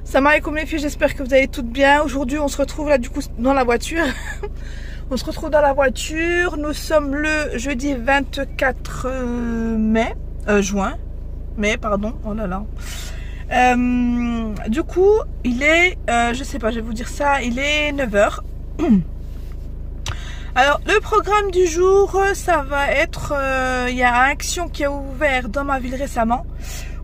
Salam alaikum les filles, j'espère que vous allez toutes bien. Aujourd'hui on se retrouve là du coup dans la voiture. On se retrouve dans la voiture. Nous sommes le jeudi 24 juin. Mai, pardon. Oh là là. Du coup, il est, je sais pas, je vais vous dire ça, il est 9 h. Alors, le programme du jour, ça va être, il y a Action qui a ouvert dans ma ville récemment.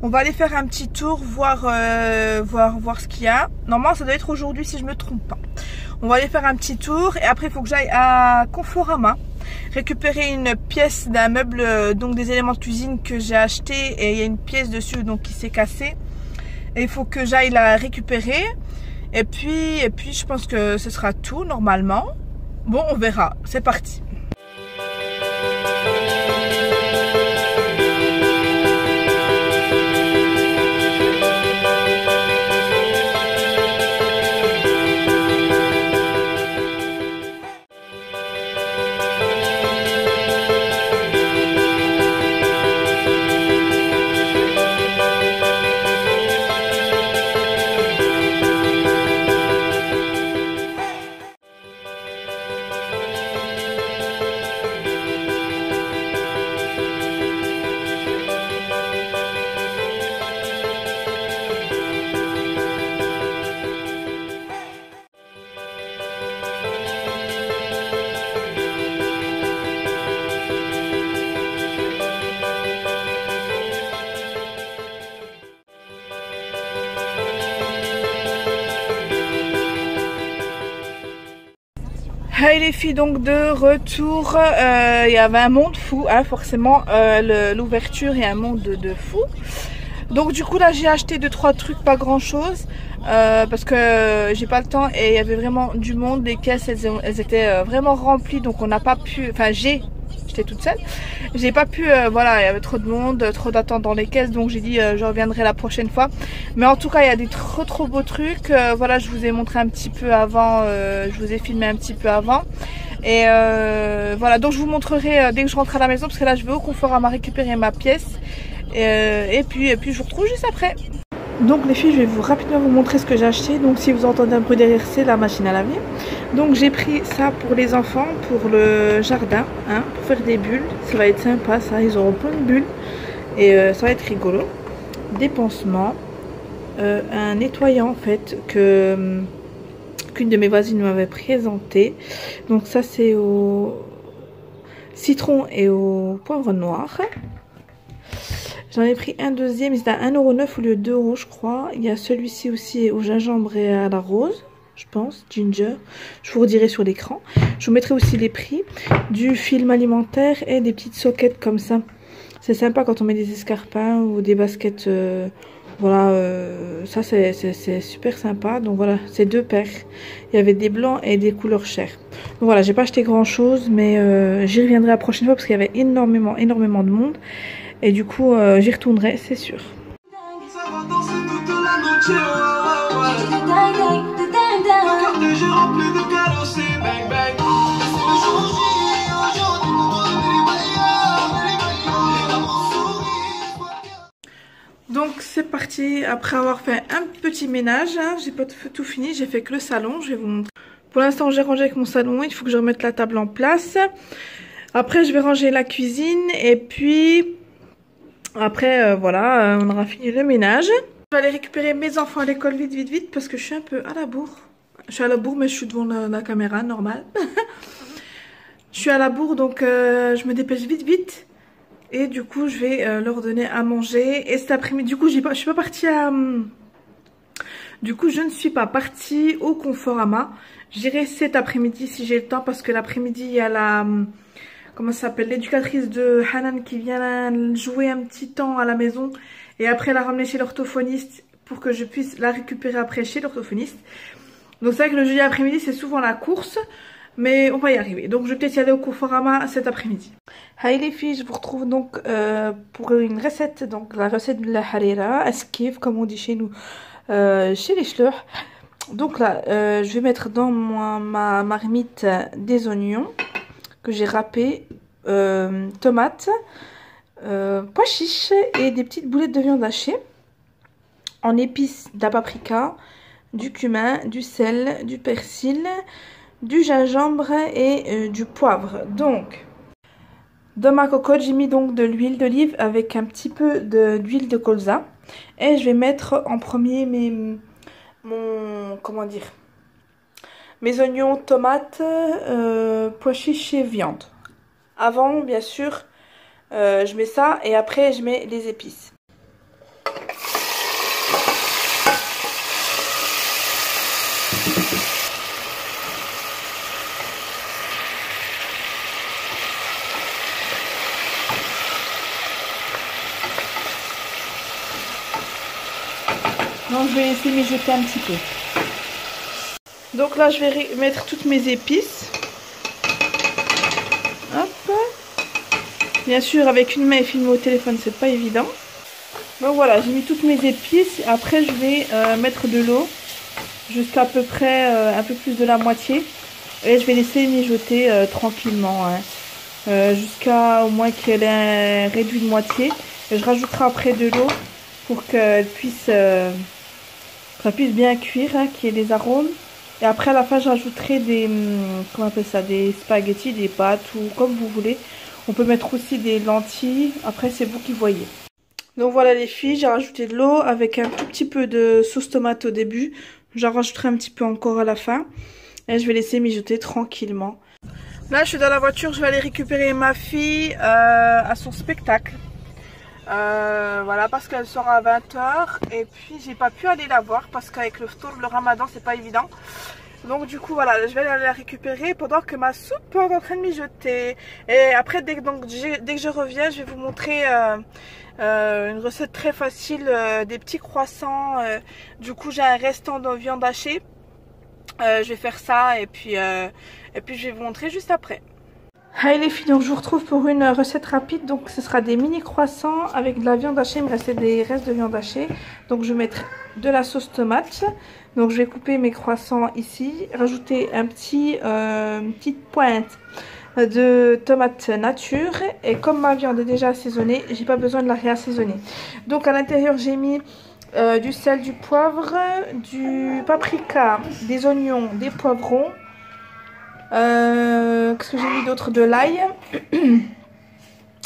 On va aller faire un petit tour, voir ce qu'il y a. Normalement, ça doit être aujourd'hui si je me trompe pas. On va aller faire un petit tour et après, il faut que j'aille à Conforama récupérer une pièce d'un meuble, donc des éléments de cuisine que j'ai acheté et il y a une pièce dessus donc qui s'est cassée. Et il faut que j'aille la récupérer. Et puis, je pense que ce sera tout normalement. Bon, on verra. C'est parti. Hey les filles, donc de retour, il y avait un monde fou, hein, forcément, l'ouverture est un monde de fou. Donc du coup là j'ai acheté 2-3 trucs, pas grand chose, parce que j'ai pas le temps et il y avait vraiment du monde, les caisses elles étaient vraiment remplies donc on n'a pas pu, enfin j'étais toute seule, j'ai pas pu, voilà, il y avait trop de monde, trop d'attente dans les caisses donc j'ai dit je reviendrai la prochaine fois. Mais en tout cas il y a des trop beaux trucs, voilà, je vous ai montré un petit peu avant, je vous ai filmé un petit peu avant. Et voilà, donc je vous montrerai dès que je rentre à la maison parce que là je vais au Conforama récupérer ma pièce. Et puis je vous retrouve juste après. Donc les filles, je vais rapidement vous montrer ce que j'ai acheté. Donc si vous entendez un bruit derrière, c'est la machine à laver. Donc j'ai pris ça pour les enfants, pour le jardin, hein, pour faire des bulles. Ça va être sympa ça, ils auront plein de bulles. Et ça va être rigolo. Des pansements, un nettoyant en fait qu'une de mes voisines m'avait présenté. Donc ça c'est au citron et au poivre noir. J'en ai pris un deuxième, c'était à 1,09 € au lieu de 2 € je crois. Il y a celui-ci aussi au gingembre et à la rose, je pense, ginger. Je vous redirai sur l'écran. Je vous mettrai aussi les prix du film alimentaire et des petites soquettes comme ça. C'est sympa quand on met des escarpins ou des baskets. Voilà, ça c'est super sympa. Donc voilà, c'est 2 paires. Il y avait des blancs et des couleurs chères. Donc voilà, j'ai pas acheté grand chose, mais j'y reviendrai la prochaine fois parce qu'il y avait énormément de monde. Et du coup, j'y retournerai, c'est sûr. Donc c'est parti, après avoir fait un petit ménage, hein, j'ai pas tout fini, j'ai fait que le salon, je vais vous montrer. Pour l'instant j'ai rangé avec mon salon, il faut que je remette la table en place. Après je vais ranger la cuisine et puis... Après, voilà, on aura fini le ménage. Je vais aller récupérer mes enfants à l'école vite parce que je suis un peu à la bourre. Je suis à la bourre mais je suis devant la caméra, normal. Je suis à la bourre donc je me dépêche vite. Et du coup, je vais leur donner à manger. Et cet après-midi, du coup, je suis pas partie à... Du coup, je ne suis pas partie au Conforama. J'irai cet après-midi si j'ai le temps parce que l'après-midi, il y a la... Comment ça s'appelle, l'éducatrice de Hanan qui vient jouer un petit temps à la maison et après la ramener chez l'orthophoniste pour que je puisse la récupérer après chez l'orthophoniste. Donc c'est vrai que le jeudi après-midi c'est souvent la course, mais on va y arriver. Donc je vais peut-être y aller au Conforama cet après-midi. Hi les filles, je vous retrouve donc pour une recette, donc la recette de la harira, esquive comme on dit chez nous, chez les Schleur. Donc là, je vais mettre dans ma marmite des oignons que j'ai râpés, tomates, pois chiches et des petites boulettes de viande hachée. en épices de la paprika, du cumin, du sel, du persil, du gingembre et du poivre. Donc, dans ma cocotte, j'ai mis donc de l'huile d'olive avec un petit peu d'huile de colza. Et je vais mettre en premier mes oignons, tomates, pois chiches et viande. Avant, bien sûr, je mets ça et après je mets les épices. Donc je vais laisser mijoter un petit peu. Donc là je vais mettre toutes mes épices. Hop. Bien sûr avec une main et filmer au téléphone c'est pas évident. Donc voilà, j'ai mis toutes mes épices. Après je vais mettre de l'eau jusqu'à à peu près un peu plus de la moitié. Et je vais laisser mijoter tranquillement. Jusqu'à au moins qu'elle ait réduit de moitié. Et je rajouterai après de l'eau pour qu'elle puisse... ça puisse bien cuire, qu'il y ait des arômes. Et après à la fin je rajouterai des, comment on appelle ça, des spaghettis, des pâtes ou comme vous voulez. On peut mettre aussi des lentilles, après c'est vous qui voyez. Donc voilà les filles, j'ai rajouté de l'eau avec un tout petit peu de sauce tomate au début. J'en rajouterai un petit peu encore à la fin. Et je vais laisser mijoter tranquillement. Là je suis dans la voiture, je vais aller récupérer ma fille à son spectacle. Voilà, parce qu'elle sort à 20 h et puis j'ai pas pu aller la voir parce qu'avec le ramadan c'est pas évident. Donc du coup voilà, je vais aller la récupérer pendant que ma soupe est en train de mijoter. Et après dès que je reviens, je vais vous montrer une recette très facile des petits croissants. Du coup j'ai un restant de viande hachée. Je vais faire ça et puis je vais vous montrer juste après. Hey les filles, donc je vous retrouve pour une recette rapide. Donc ce sera des mini croissants avec de la viande hachée. Il me restait des restes de viande hachée. Donc je vais mettre de la sauce tomate. Donc je vais couper mes croissants ici. Rajouter une petite pointe de tomate nature. Et comme ma viande est déjà assaisonnée, j'ai pas besoin de la réassaisonner. Donc à l'intérieur j'ai mis du sel, du poivre, du paprika, des oignons, des poivrons. Qu'est-ce que j'ai mis d'autre? De l'ail.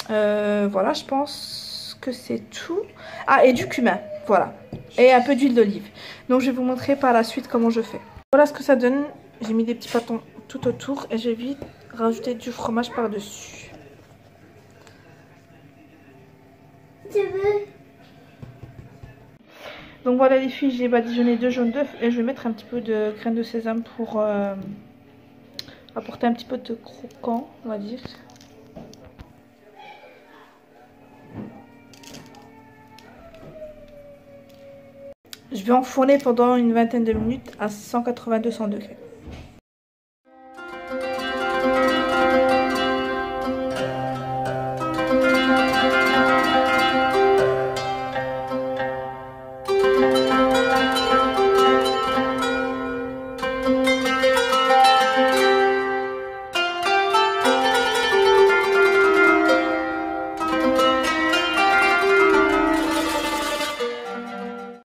Voilà, je pense que c'est tout. Ah, et du cumin, voilà. Et un peu d'huile d'olive. Donc je vais vous montrer par la suite comment je fais. Voilà ce que ça donne. J'ai mis des petits pâtons tout autour et j'ai vite rajouté du fromage par-dessus. Donc voilà les filles, j'ai badigeonné 2 jaunes d'œufs et je vais mettre un petit peu de graines de sésame pour... apporter un petit peu de croquant, on va dire. Je vais enfourner pendant une vingtaine de minutes à 180-200 degrés.